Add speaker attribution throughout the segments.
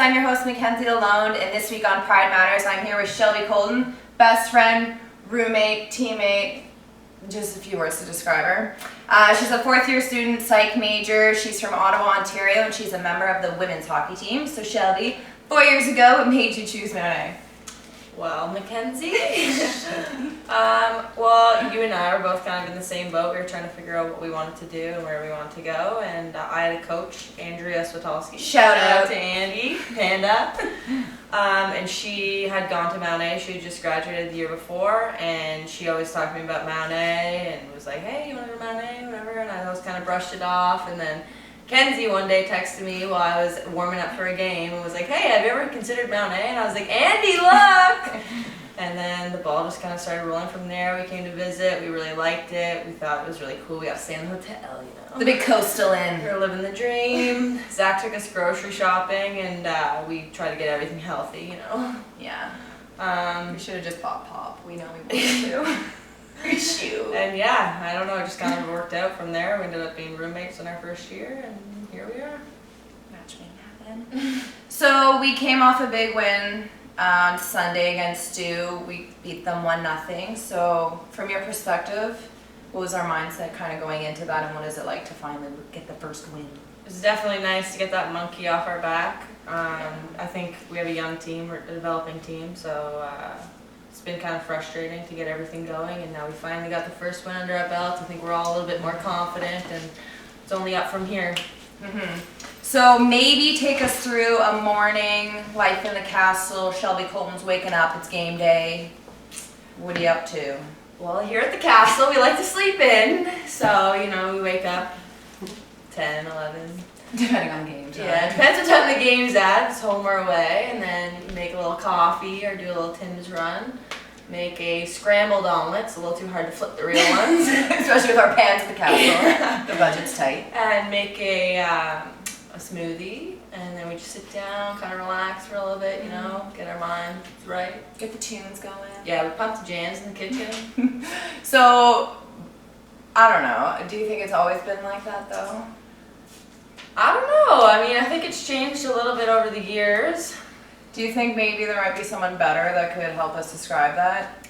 Speaker 1: I'm your host Mackenzie Lalonde, and this week on Pride Matters, I'm here with Shelby Colton, best friend, roommate, teammate, just a few words to describe her. She's a fourth-year student, psych major. She's from Ottawa, Ontario, and she's a member of the women's hockey team. So Shelby, 4 years ago, what made you choose Monet?
Speaker 2: Well, Mackenzie, well, you and I were both kind of in the same boat. We were trying to figure out what we wanted to do and where we wanted to go. And I had a coach, Andrea Swatowski.
Speaker 1: Shout out
Speaker 2: to Andy, Panda. And she had gone to Mount A. She had just graduated the year before, and she always talked to me about Mount A and was like, hey, you want to go to Mount A, whatever. And I always kind of brushed it off. And then Kenzie one day texted me while I was warming up for a game and was like, hey, have you ever considered Mount A? And I was like, Andy, look! And then the ball just kind of started rolling from there. We came to visit. We really liked it. We thought it was really cool. We got to stay in the hotel, you know.
Speaker 1: The big coastal inn.
Speaker 2: We were living the dream. Zach took us grocery shopping, and we tried to get everything healthy, you know.
Speaker 1: Yeah. We should have just bought pop. We know we wanted to. Shoot.
Speaker 2: And yeah, I don't know, it just kind of worked out from there. We ended up being roommates in our first year, and here we are.
Speaker 1: Matchmaking happened. So we came off a big win on Sunday against Stu. We beat them 1-0. So from your perspective, what was our mindset kind of going into that, and what is it like to finally get the first win?
Speaker 2: It's definitely nice to get that monkey off our back. I think we have a young team, we're a developing team, so it's been kind of frustrating to get everything going, and now we finally got the first win under our belts. I think we're all a little bit more confident, and it's only up from here.
Speaker 1: Mm-hmm. So maybe take us through a morning, life in the castle. Shelby Colton's waking up, it's game day. What are you up to?
Speaker 2: Well, here at the castle, we like to sleep in, so, you know, we wake up 10, 11.
Speaker 1: Depending on the games.
Speaker 2: Yeah, it depends what time the game's at, if it's home or away, and then make a little coffee or do a little Tim's run. Make a scrambled omelet, it's a little too hard to flip the real ones.
Speaker 1: Especially with our pans at the castle. The budget's tight.
Speaker 2: And make a smoothie, and then we just sit down, kind of relax for a little bit, you know, get our minds right.
Speaker 1: Get the tunes going.
Speaker 2: Yeah, we pump the jams in the kitchen.
Speaker 1: So, I don't know, do you think it's always been like that though?
Speaker 2: I don't know, I mean, I think it's changed a little bit over the years.
Speaker 1: Do you think maybe there might be someone better that could help us describe that?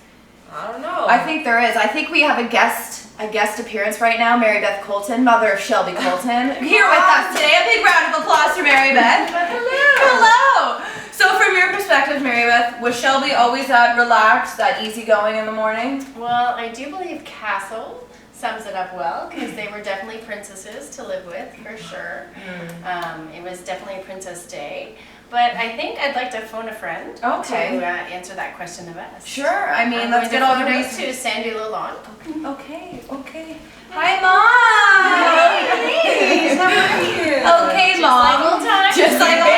Speaker 2: I don't know.
Speaker 1: I think there is. I think we have a guest appearance right now, Mary Beth Colton, mother of Shelby Colton, here with us today. A big round of applause for Mary Beth. Hello. So from your perspective, Mary Beth, was Shelby always that relaxed, that easygoing in the morning?
Speaker 3: Well, I do believe Castle sums it up well, because they were definitely princesses to live with, for sure. It was definitely a princess day. But I think I'd like to phone a friend to answer that question the best.
Speaker 1: Sure. I mean, let's get all the reasons.
Speaker 3: To Sandy Lalonde.
Speaker 1: Okay. Hi, Mom.
Speaker 2: Hey, how are you?
Speaker 1: Okay, Mom.
Speaker 3: Just like old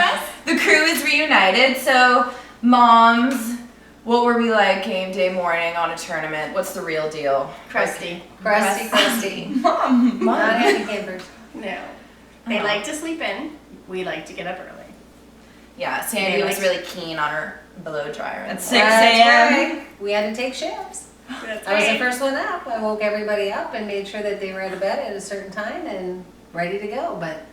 Speaker 1: times. The crew is reunited. So, moms, what were we like game day morning on a tournament? What's the real deal?
Speaker 3: Crusty.
Speaker 1: Mom.
Speaker 4: Not happy campers.
Speaker 3: No. They like to sleep in. We like to get up early.
Speaker 1: Yeah, Sandy was really keen on her blow dryer.
Speaker 2: At 6 a.m.
Speaker 4: We had to take shifts.
Speaker 3: That's
Speaker 4: I was the
Speaker 3: right.
Speaker 4: first one up. I woke everybody up and made sure that they were out of bed at a certain time and ready to go, but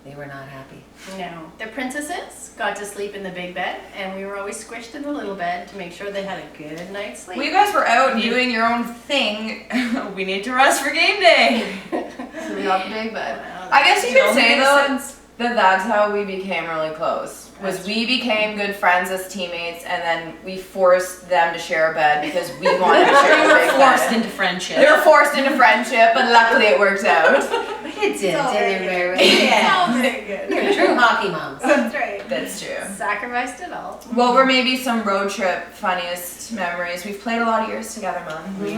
Speaker 4: they were not happy.
Speaker 3: No. The princesses got to sleep in the big bed, and we were always squished in the little bed to make sure they had a good night's sleep.
Speaker 1: Well, you guys were out doing your own thing.
Speaker 2: We need to rest for game day.
Speaker 1: So we got the big bed.
Speaker 3: Well,
Speaker 1: I guess you could say though
Speaker 2: sense.
Speaker 1: that that's how we became really close. Was we became good friends as teammates, and then we forced them to share a bed because we wanted to share a big
Speaker 2: Forced
Speaker 1: bed.
Speaker 2: into friendship.
Speaker 1: They were forced into friendship, but luckily it worked out.
Speaker 4: It did, didn't it,
Speaker 3: It's all very good.
Speaker 4: You're true hockey moms.
Speaker 3: That's right.
Speaker 1: That's true.
Speaker 3: Sacrificed it all.
Speaker 1: What were maybe some road trip funniest memories? We've played a lot of years together, Mom.
Speaker 3: We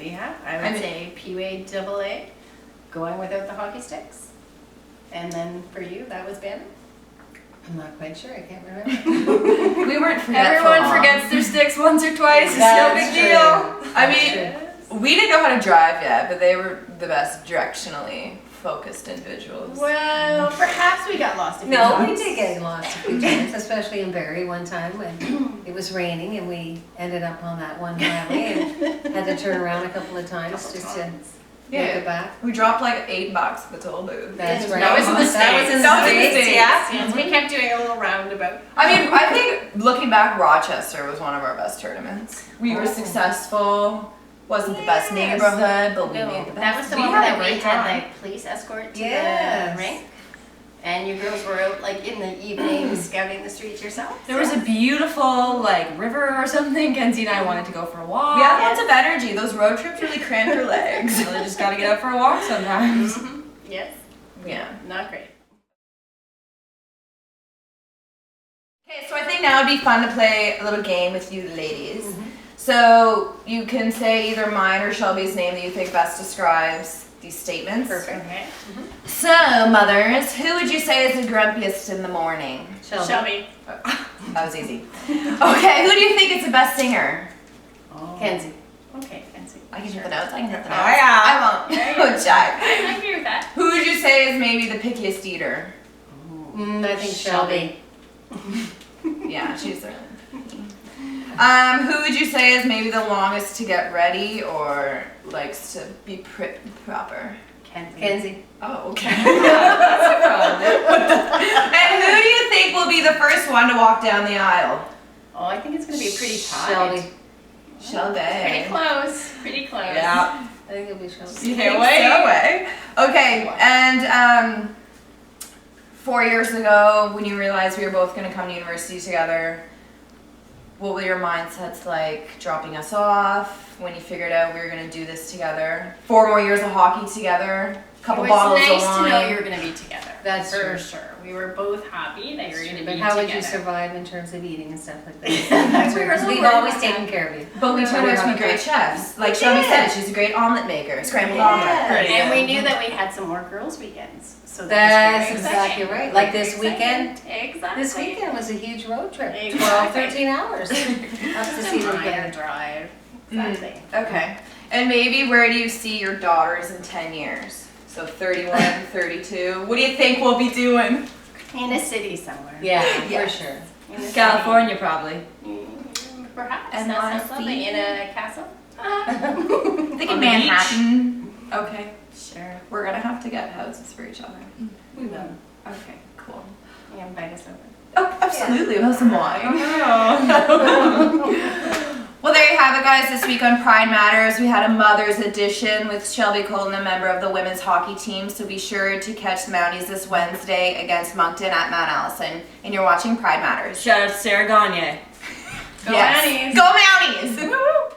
Speaker 3: have. I would say PUA AA, going without the hockey sticks. And then for you, that was Banner.
Speaker 4: I'm not quite sure. I can't remember.
Speaker 1: We weren't forgetful.
Speaker 2: Everyone forgets their sticks once or twice. It's no
Speaker 4: That's
Speaker 2: big
Speaker 4: true.
Speaker 2: deal.
Speaker 1: I mean, we didn't know how to drive yet, but they were the best directionally focused individuals.
Speaker 3: Well, perhaps we got lost a few
Speaker 4: No, we
Speaker 3: times.
Speaker 4: did get lost a few times, especially in Barrie one time when it was raining and we ended up on that one highway and had to turn around a couple of times just to make it back.
Speaker 1: We dropped like $8 at the toll booth.
Speaker 4: That's right.
Speaker 3: That was in the
Speaker 4: That was in
Speaker 1: That was
Speaker 4: the
Speaker 1: in the
Speaker 4: States.
Speaker 1: States.
Speaker 3: Yes, we kept doing a little roundabout.
Speaker 1: I mean, I think looking back, Rochester was one of our best tournaments. We were
Speaker 4: Oh.
Speaker 1: successful. Wasn't the best
Speaker 4: Yes.
Speaker 1: neighborhood, but we
Speaker 3: No,
Speaker 1: made the best.
Speaker 3: that was the
Speaker 1: We
Speaker 3: one
Speaker 1: had a
Speaker 3: that we
Speaker 1: great
Speaker 3: had
Speaker 1: time.
Speaker 3: the police escort to
Speaker 4: Yes.
Speaker 3: the rink. And you girls were out like in the evening scouting the streets yourself.
Speaker 2: There was a beautiful like river or something. Kenzie and I wanted to go for a walk.
Speaker 1: We had lots of energy. Those road trips really cramped our legs.
Speaker 2: So they just gotta get out for a walk sometimes.
Speaker 3: Yes,
Speaker 1: Yeah.
Speaker 3: not great.
Speaker 1: Okay, so I think now it'd be fun to play a little game with you ladies. So you can say either mine or Shelby's name that you think best describes these statements.
Speaker 4: Perfect.
Speaker 3: Okay.
Speaker 1: So, mothers, who would you say is the grumpiest in the morning?
Speaker 3: Shelby.
Speaker 1: That was easy. Okay, who do you think is the best singer?
Speaker 4: Kenzie.
Speaker 3: Okay, fancy.
Speaker 1: I can hit the notes, I can hit the notes.
Speaker 2: Oh, yeah.
Speaker 1: I won't. Oh, Jack.
Speaker 3: I agree with that.
Speaker 1: Who would you say is maybe the pickiest eater?
Speaker 4: I think Shelby.
Speaker 1: Yeah, she's the who would you say is maybe the longest to get ready or likes to be proper?
Speaker 4: Kenzie.
Speaker 1: Oh, okay. And who do you think will be the first one to walk down the aisle?
Speaker 3: Oh, I think it's going to be pretty tight.
Speaker 4: Shelby.
Speaker 1: Shelby.
Speaker 3: Pretty close. Pretty close.
Speaker 2: Yeah.
Speaker 4: I think it'll be Shelby.
Speaker 1: You
Speaker 2: Can't
Speaker 1: think
Speaker 2: wait.
Speaker 1: so, eh? Okay, and 4 years ago, when you realized we were both going to come to university together, what were your mindsets like dropping us off when you figured out we were going to do this together? 4 more years of hockey together, a couple bottles
Speaker 3: It was
Speaker 1: of
Speaker 3: nice
Speaker 1: wine.
Speaker 3: to know you were going to be together.
Speaker 4: That's
Speaker 3: for
Speaker 4: true.
Speaker 3: sure. We were both happy that you were going to be
Speaker 4: But how
Speaker 3: together.
Speaker 4: would you survive in terms of eating and stuff like that?
Speaker 3: We were
Speaker 4: Because we've
Speaker 3: worried
Speaker 4: always
Speaker 3: about
Speaker 4: taken
Speaker 3: that.
Speaker 4: care of you.
Speaker 1: But we turned out to be great chefs. Like Shelby said, she's a great omelet maker, scrambled omelet.
Speaker 3: And we knew that we had some more girls' weekends. So
Speaker 4: That's
Speaker 3: that was very
Speaker 4: exactly
Speaker 3: exciting.
Speaker 4: right. Like this
Speaker 3: Very
Speaker 4: weekend.
Speaker 3: exciting. Exactly.
Speaker 4: This weekend was a huge road trip. 12,
Speaker 3: Exactly.
Speaker 4: 13 hours. Up to see the
Speaker 3: Minor drive. Exactly.
Speaker 1: Okay. And maybe where do you see your daughters in 10 years? So 31, 32. What do you think we'll be doing?
Speaker 3: In a city somewhere.
Speaker 4: Yeah,
Speaker 1: Yes.
Speaker 4: for sure.
Speaker 3: In a
Speaker 2: California probably.
Speaker 3: city. Perhaps.
Speaker 1: And
Speaker 3: That sounds
Speaker 1: NYC.
Speaker 3: lovely. In a castle.
Speaker 1: Thinking
Speaker 2: On the
Speaker 1: Manhattan. Okay.
Speaker 3: Sure.
Speaker 1: We're gonna have to get houses for each other.
Speaker 3: We will.
Speaker 1: Okay, cool.
Speaker 3: Yeah, invite us over.
Speaker 1: Oh, absolutely. We'll have some wine.
Speaker 2: Oh.
Speaker 1: Well, there you have it, guys. This week on Pride Matters, we had a Mother's Edition with Shelby Colton, a member of the women's hockey team. So be sure to catch the Mounties this Wednesday against Moncton at Mount Allison. And you're watching Pride Matters.
Speaker 2: Shout out to Sarah Gagne.
Speaker 3: Go
Speaker 1: Yes.
Speaker 3: Mounties.
Speaker 1: Go Mounties! Woo!